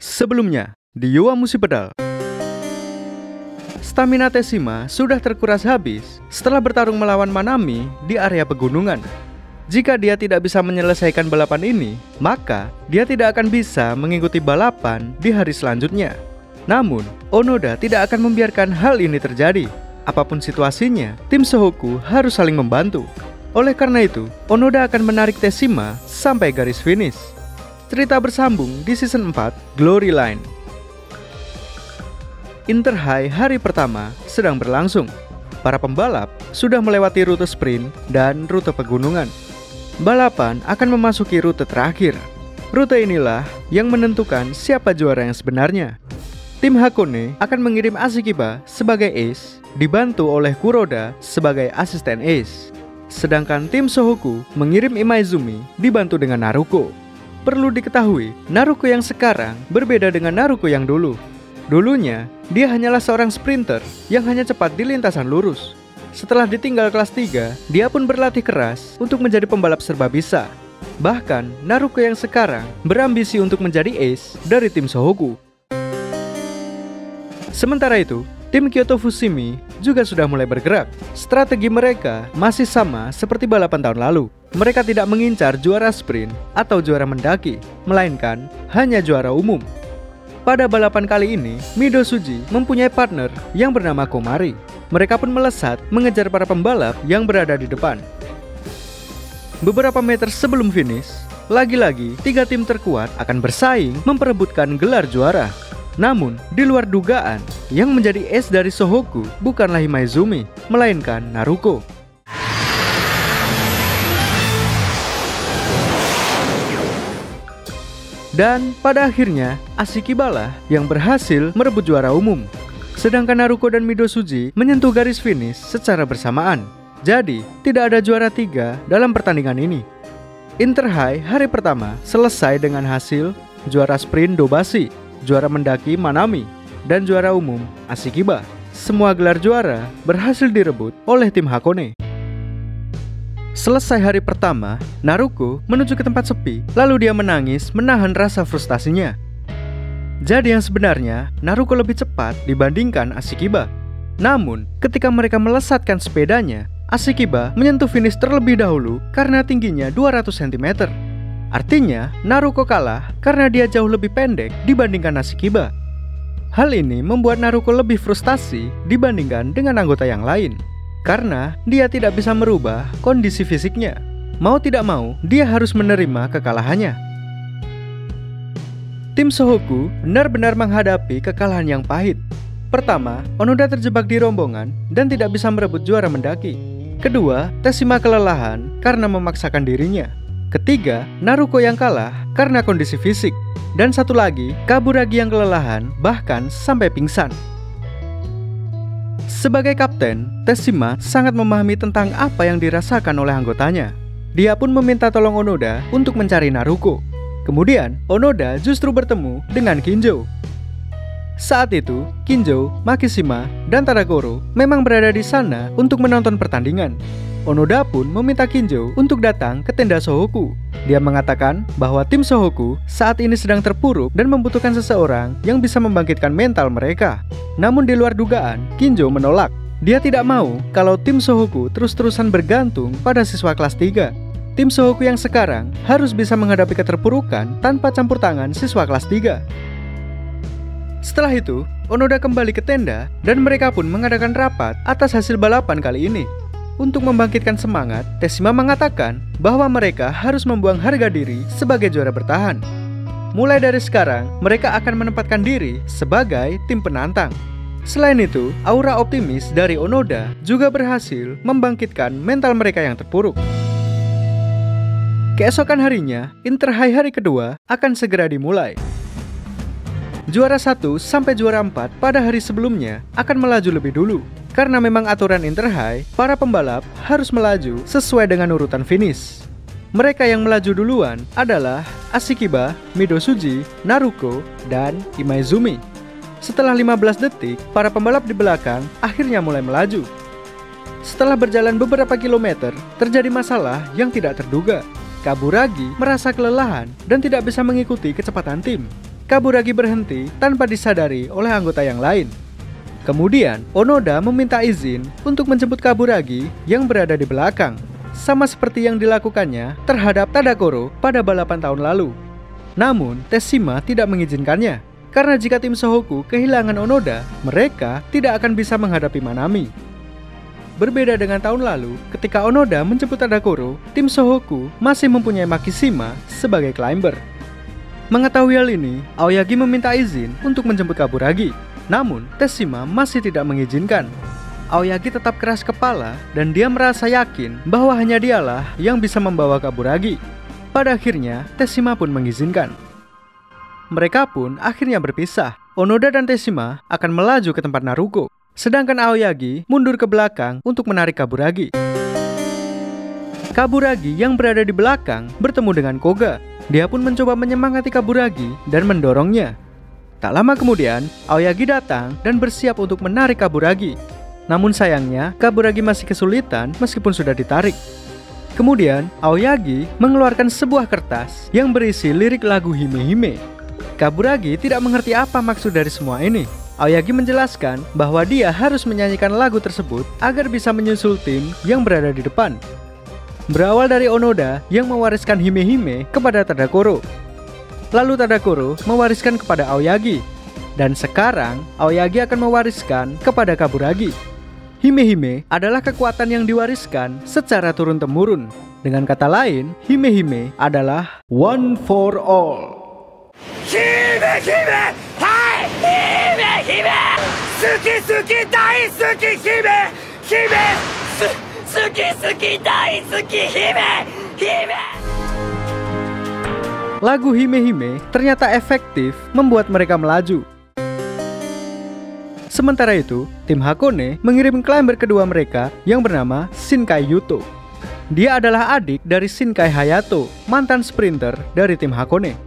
Sebelumnya, di Yowamushi Pedal. Stamina Teshima sudah terkuras habis setelah bertarung melawan Manami di area pegunungan. Jika dia tidak bisa menyelesaikan balapan ini, maka dia tidak akan bisa mengikuti balapan di hari selanjutnya. Namun, Onoda tidak akan membiarkan hal ini terjadi. Apapun situasinya, tim Shohoku harus saling membantu. Oleh karena itu, Onoda akan menarik Teshima sampai garis finish. Cerita bersambung di season 4, Glory Line. Inter High hari pertama sedang berlangsung. Para pembalap sudah melewati rute sprint dan rute pegunungan. Balapan akan memasuki rute terakhir. Rute inilah yang menentukan siapa juara yang sebenarnya. Tim Hakone akan mengirim Ashikiba sebagai ace, dibantu oleh Kuroda sebagai asisten ace. Sedangkan tim Shohoku mengirim Imaizumi dibantu dengan Naruko. Perlu diketahui, Naruko yang sekarang berbeda dengan Naruko yang dulu. Dulunya, dia hanyalah seorang sprinter yang hanya cepat di lintasan lurus. Setelah ditinggal kelas 3, dia pun berlatih keras untuk menjadi pembalap serba bisa. Bahkan, Naruko yang sekarang berambisi untuk menjadi ace dari tim Shohoku. Sementara itu, tim Kyoto Fushimi juga sudah mulai bergerak. Strategi mereka masih sama seperti balapan tahun lalu. Mereka tidak mengincar juara sprint atau juara mendaki, melainkan hanya juara umum. Pada balapan kali ini, Mido Suji mempunyai partner yang bernama Komari. Mereka pun melesat mengejar para pembalap yang berada di depan. Beberapa meter sebelum finish, lagi-lagi 3 tim terkuat akan bersaing memperebutkan gelar juara. Namun, di luar dugaan, yang menjadi ace dari Shohoku bukanlah Imaizumi, melainkan Naruko. Dan pada akhirnya, Ashikiba lah yang berhasil merebut juara umum. Sedangkan Naruko dan Mido Suji menyentuh garis finish secara bersamaan. Jadi, tidak ada juara 3 dalam pertandingan ini. Inter High hari pertama selesai dengan hasil juara sprint Dobashi, juara mendaki Manami, dan juara umum Ashikiba. Semua gelar juara berhasil direbut oleh tim Hakone. Selesai hari pertama, Naruko menuju ke tempat sepi, lalu dia menangis menahan rasa frustasinya. Jadi yang sebenarnya, Naruko lebih cepat dibandingkan Ashikiba. Namun, ketika mereka melesatkan sepedanya, Ashikiba menyentuh finish terlebih dahulu karena tingginya 200 cm. Artinya, Naruko kalah karena dia jauh lebih pendek dibandingkan Ashikiba. Hal ini membuat Naruko lebih frustasi dibandingkan dengan anggota yang lain. Karena dia tidak bisa merubah kondisi fisiknya. Mau tidak mau, dia harus menerima kekalahannya. Tim Shohoku benar-benar menghadapi kekalahan yang pahit. Pertama, Onoda terjebak di rombongan dan tidak bisa merebut juara mendaki. Kedua, Teshima kelelahan karena memaksakan dirinya. Ketiga, Naruko yang kalah karena kondisi fisik. Dan satu lagi, Kaburagi yang kelelahan bahkan sampai pingsan. Sebagai kapten, Teshima sangat memahami tentang apa yang dirasakan oleh anggotanya. Dia pun meminta tolong Onoda untuk mencari Naruko. Kemudian, Onoda justru bertemu dengan Kinjo. Saat itu, Kinjo, Makishima, dan Tadagoro memang berada di sana untuk menonton pertandingan. Onoda pun meminta Kinjo untuk datang ke tenda Shohoku. Dia mengatakan bahwa tim Shohoku saat ini sedang terpuruk dan membutuhkan seseorang yang bisa membangkitkan mental mereka. Namun di luar dugaan, Kinjo menolak. Dia tidak mau kalau tim Shohoku terus-terusan bergantung pada siswa kelas 3. Tim Shohoku yang sekarang harus bisa menghadapi keterpurukan tanpa campur tangan siswa kelas 3. Setelah itu, Onoda kembali ke tenda dan mereka pun mengadakan rapat atas hasil balapan kali ini. Untuk membangkitkan semangat, Teshima mengatakan bahwa mereka harus membuang harga diri sebagai juara bertahan. Mulai dari sekarang, mereka akan menempatkan diri sebagai tim penantang. Selain itu, aura optimis dari Onoda juga berhasil membangkitkan mental mereka yang terpuruk. Keesokan harinya, Inter High hari kedua akan segera dimulai. Juara 1 sampai juara 4 pada hari sebelumnya akan melaju lebih dulu. Karena memang aturan Inter High, para pembalap harus melaju sesuai dengan urutan finish. Mereka yang melaju duluan adalah Ashikiba, Mido Suji, Naruko, dan Imaizumi. Setelah 15 detik, para pembalap di belakang akhirnya mulai melaju. Setelah berjalan beberapa kilometer, terjadi masalah yang tidak terduga. Kaburagi merasa kelelahan dan tidak bisa mengikuti kecepatan tim. Kaburagi berhenti tanpa disadari oleh anggota yang lain. Kemudian, Onoda meminta izin untuk menjemput Kaburagi yang berada di belakang, sama seperti yang dilakukannya terhadap Tadakoro pada balapan tahun lalu. Namun, Teshima tidak mengizinkannya, karena jika tim Shohoku kehilangan Onoda, mereka tidak akan bisa menghadapi Manami. Berbeda dengan tahun lalu, ketika Onoda menjemput Tadakoro, tim Shohoku masih mempunyai Makishima sebagai climber. Mengetahui hal ini, Aoyagi meminta izin untuk menjemput Kaburagi. Namun, Teshima masih tidak mengizinkan. Aoyagi tetap keras kepala dan dia merasa yakin bahwa hanya dialah yang bisa membawa Kaburagi. Pada akhirnya, Teshima pun mengizinkan. Mereka pun akhirnya berpisah. Onoda dan Teshima akan melaju ke tempat Naruko, sedangkan Aoyagi mundur ke belakang untuk menarik Kaburagi. Kaburagi yang berada di belakang bertemu dengan Koga. Dia pun mencoba menyemangati Kaburagi dan mendorongnya. Tak lama kemudian, Aoyagi datang dan bersiap untuk menarik Kaburagi. Namun sayangnya, Kaburagi masih kesulitan meskipun sudah ditarik. Kemudian, Aoyagi mengeluarkan sebuah kertas yang berisi lirik lagu Hime Hime. Kaburagi tidak mengerti apa maksud dari semua ini. Aoyagi menjelaskan bahwa dia harus menyanyikan lagu tersebut agar bisa menyusul tim yang berada di depan. Berawal dari Onoda yang mewariskan Hime Hime kepada Tadakoro. Lalu Tadakoro mewariskan kepada Aoyagi. Dan sekarang, Aoyagi akan mewariskan kepada Kaburagi. Hime Hime adalah kekuatan yang diwariskan secara turun-temurun. Dengan kata lain, Hime Hime adalah one for all. Hime Hime! Hai! Hime Hime! Suki suki dai suki Hime! Hime! Suki suki dai suki Hime! Hime! Lagu Hime Hime ternyata efektif membuat mereka melaju. Sementara itu, tim Hakone mengirim climber kedua mereka yang bernama Shinkai Yuto. Dia adalah adik dari Shinkai Hayato, mantan sprinter dari tim Hakone.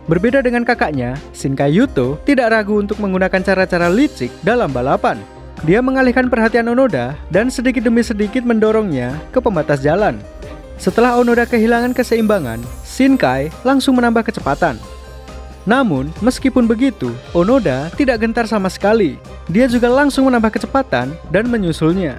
Berbeda dengan kakaknya, Shinkai Yuto tidak ragu untuk menggunakan cara-cara licik dalam balapan. Dia mengalihkan perhatian Onoda dan sedikit demi sedikit mendorongnya ke pembatas jalan. Setelah Onoda kehilangan keseimbangan, Shinkai langsung menambah kecepatan. Namun, meskipun begitu, Onoda tidak gentar sama sekali. Dia juga langsung menambah kecepatan dan menyusulnya.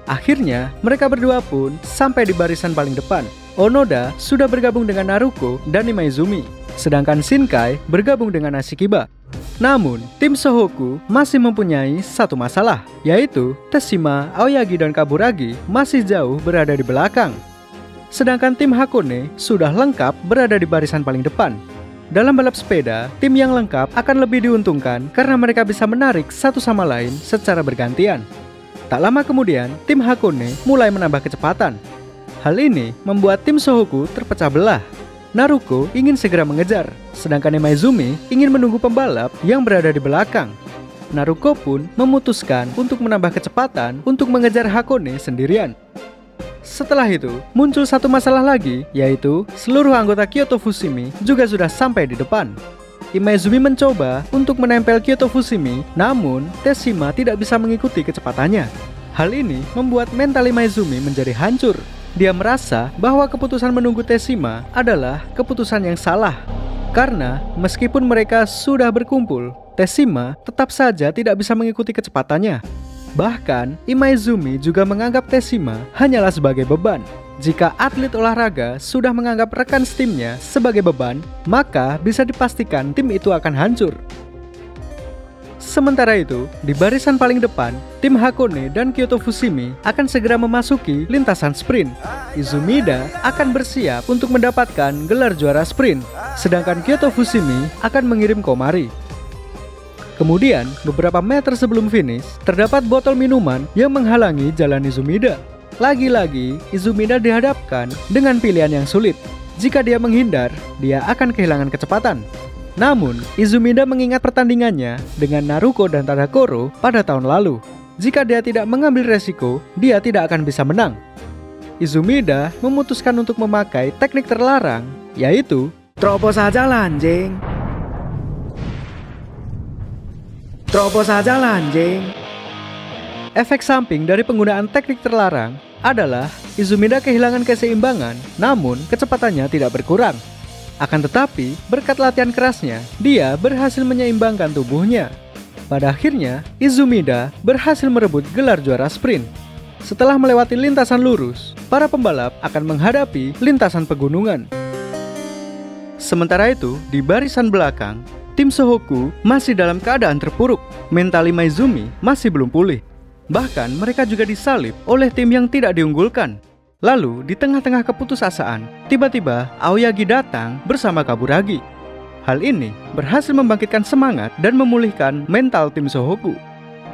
Akhirnya, mereka berdua pun sampai di barisan paling depan. Onoda sudah bergabung dengan Naruko dan Imaizumi, sedangkan Shinkai bergabung dengan Ashikiba. Namun, tim Shohoku masih mempunyai satu masalah, yaitu Teshima, Aoyagi, dan Kaburagi masih jauh berada di belakang. Sedangkan tim Hakone sudah lengkap berada di barisan paling depan. Dalam balap sepeda, tim yang lengkap akan lebih diuntungkan karena mereka bisa menarik satu sama lain secara bergantian. Tak lama kemudian, tim Hakone mulai menambah kecepatan. Hal ini membuat tim Shohoku terpecah belah. Naruko ingin segera mengejar, sedangkan Imaizumi ingin menunggu pembalap yang berada di belakang. Naruko pun memutuskan untuk menambah kecepatan untuk mengejar Hakone sendirian. Setelah itu, muncul satu masalah lagi, yaitu seluruh anggota Kyoto Fushimi juga sudah sampai di depan. Imaizumi mencoba untuk menempel Kyoto Fushimi, namun Teshima tidak bisa mengikuti kecepatannya. Hal ini membuat mental Imaizumi menjadi hancur. Dia merasa bahwa keputusan menunggu Teshima adalah keputusan yang salah. Karena meskipun mereka sudah berkumpul, Teshima tetap saja tidak bisa mengikuti kecepatannya. Bahkan, Imaizumi juga menganggap Teshima hanyalah sebagai beban. Jika atlet olahraga sudah menganggap rekan setimnya sebagai beban, maka bisa dipastikan tim itu akan hancur. Sementara itu, di barisan paling depan, tim Hakone dan Kyoto Fushimi akan segera memasuki lintasan sprint. Izumida akan bersiap untuk mendapatkan gelar juara sprint, sedangkan Kyoto Fushimi akan mengirim Komari. Kemudian, beberapa meter sebelum finish, terdapat botol minuman yang menghalangi jalan Izumida. Lagi-lagi, Izumida dihadapkan dengan pilihan yang sulit. Jika dia menghindar, dia akan kehilangan kecepatan. Namun, Izumida mengingat pertandingannya dengan Naruko dan Tadakoro pada tahun lalu. Jika dia tidak mengambil resiko, dia tidak akan bisa menang. Izumida memutuskan untuk memakai teknik terlarang, yaitu terobos saja anjing. Terobos saja anjing. Efek samping dari penggunaan teknik terlarang adalah Izumida kehilangan keseimbangan, namun kecepatannya tidak berkurang. Akan tetapi, berkat latihan kerasnya, dia berhasil menyeimbangkan tubuhnya. Pada akhirnya, Izumida berhasil merebut gelar juara sprint. Setelah melewati lintasan lurus, para pembalap akan menghadapi lintasan pegunungan. Sementara itu, di barisan belakang, tim Shohoku masih dalam keadaan terpuruk. Mental Imaizumi masih belum pulih. Bahkan mereka juga disalib oleh tim yang tidak diunggulkan. Lalu, di tengah-tengah keputusasaan, tiba-tiba Aoyagi datang bersama Kaburagi. Hal ini berhasil membangkitkan semangat dan memulihkan mental tim Shohoku.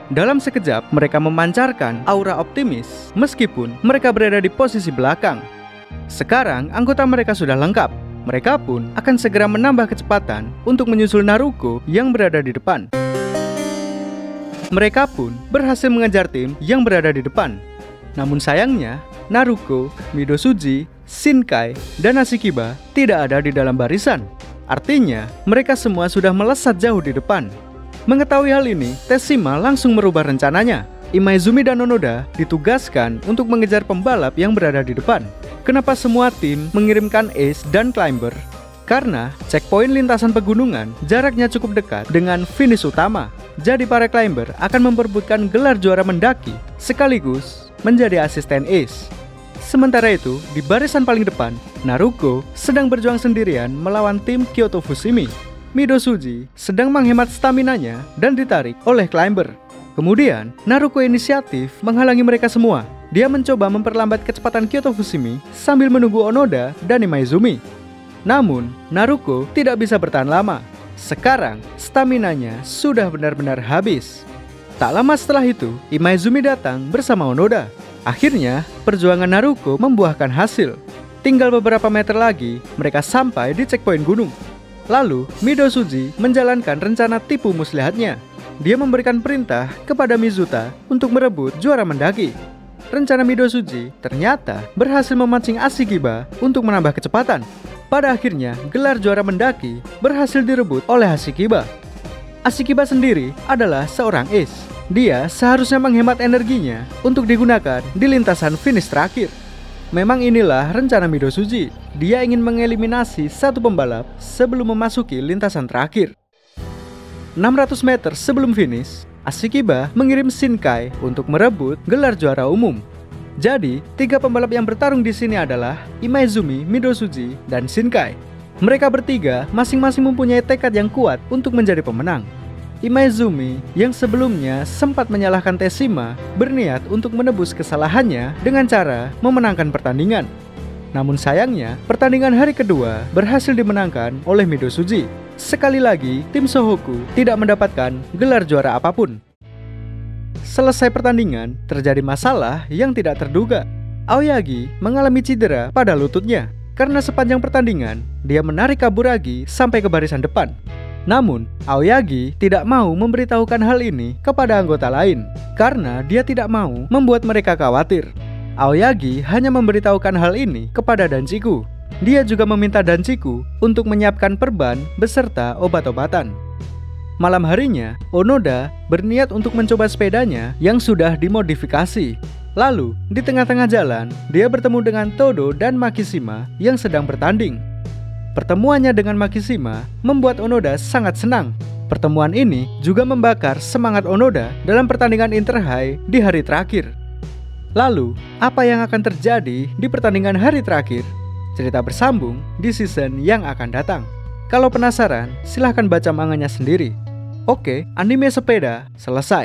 Dalam sekejap, mereka memancarkan aura optimis meskipun mereka berada di posisi belakang. Sekarang, anggota mereka sudah lengkap. Mereka pun akan segera menambah kecepatan untuk menyusul Naruko yang berada di depan. Mereka pun berhasil mengejar tim yang berada di depan. Namun sayangnya, Naruko, Midoshuji, Shinkai, dan Ashikiba tidak ada di dalam barisan. Artinya, mereka semua sudah melesat jauh di depan. Mengetahui hal ini, Teshima langsung merubah rencananya. Imaizumi dan Onoda ditugaskan untuk mengejar pembalap yang berada di depan. Kenapa semua tim mengirimkan Ace dan Climber? Karena checkpoint lintasan pegunungan jaraknya cukup dekat dengan finish utama. Jadi para Climber akan memperebutkan gelar juara mendaki sekaligus menjadi asisten Ace. Sementara itu, di barisan paling depan, Naruko sedang berjuang sendirian melawan tim Kyoto Fushimi. Midoshuji sedang menghemat staminanya dan ditarik oleh Climber. Kemudian, Naruko inisiatif menghalangi mereka semua. Dia mencoba memperlambat kecepatan Kyoto Fushimi sambil menunggu Onoda dan Imaizumi. Namun, Naruko tidak bisa bertahan lama. Sekarang, staminanya sudah benar-benar habis. Tak lama setelah itu, Imaizumi datang bersama Onoda. Akhirnya, perjuangan Naruko membuahkan hasil. Tinggal beberapa meter lagi, mereka sampai di checkpoint gunung. Lalu, Midoshuji menjalankan rencana tipu muslihatnya. Dia memberikan perintah kepada Mizuta untuk merebut juara mendaki. Rencana Midoshuji ternyata berhasil memancing Ashikiba untuk menambah kecepatan. Pada akhirnya, gelar juara mendaki berhasil direbut oleh Ashikiba. Ashikiba sendiri adalah seorang ace. Dia seharusnya menghemat energinya untuk digunakan di lintasan finish terakhir. Memang inilah rencana Midoshuji. Dia ingin mengeliminasi satu pembalap sebelum memasuki lintasan terakhir. 600 meter sebelum finish, Ashikiba mengirim Shinkai untuk merebut gelar juara umum. Jadi, 3 pembalap yang bertarung di sini adalah Imaizumi, Midoshuji, dan Shinkai. Mereka bertiga masing-masing mempunyai tekad yang kuat untuk menjadi pemenang. Imaizumi yang sebelumnya sempat menyalahkan Teshima berniat untuk menebus kesalahannya dengan cara memenangkan pertandingan. Namun sayangnya, pertandingan hari kedua berhasil dimenangkan oleh Midoshuji. Sekali lagi, tim Shohoku tidak mendapatkan gelar juara apapun. Selesai pertandingan, terjadi masalah yang tidak terduga. Aoyagi mengalami cedera pada lututnya. Karena sepanjang pertandingan, dia menarik Kaburagi sampai ke barisan depan. Namun, Aoyagi tidak mau memberitahukan hal ini kepada anggota lain, karena dia tidak mau membuat mereka khawatir. Aoyagi hanya memberitahukan hal ini kepada Danchiku. Dia juga meminta Danchiku untuk menyiapkan perban beserta obat-obatan. Malam harinya, Onoda berniat untuk mencoba sepedanya yang sudah dimodifikasi. Lalu, di tengah-tengah jalan, dia bertemu dengan Todo dan Makishima yang sedang bertanding. Pertemuannya dengan Makishima membuat Onoda sangat senang. Pertemuan ini juga membakar semangat Onoda dalam pertandingan Inter High di hari terakhir. Lalu, apa yang akan terjadi di pertandingan hari terakhir? Cerita bersambung di season yang akan datang. Kalau penasaran, silahkan baca manganya sendiri. Oke, anime sepeda selesai.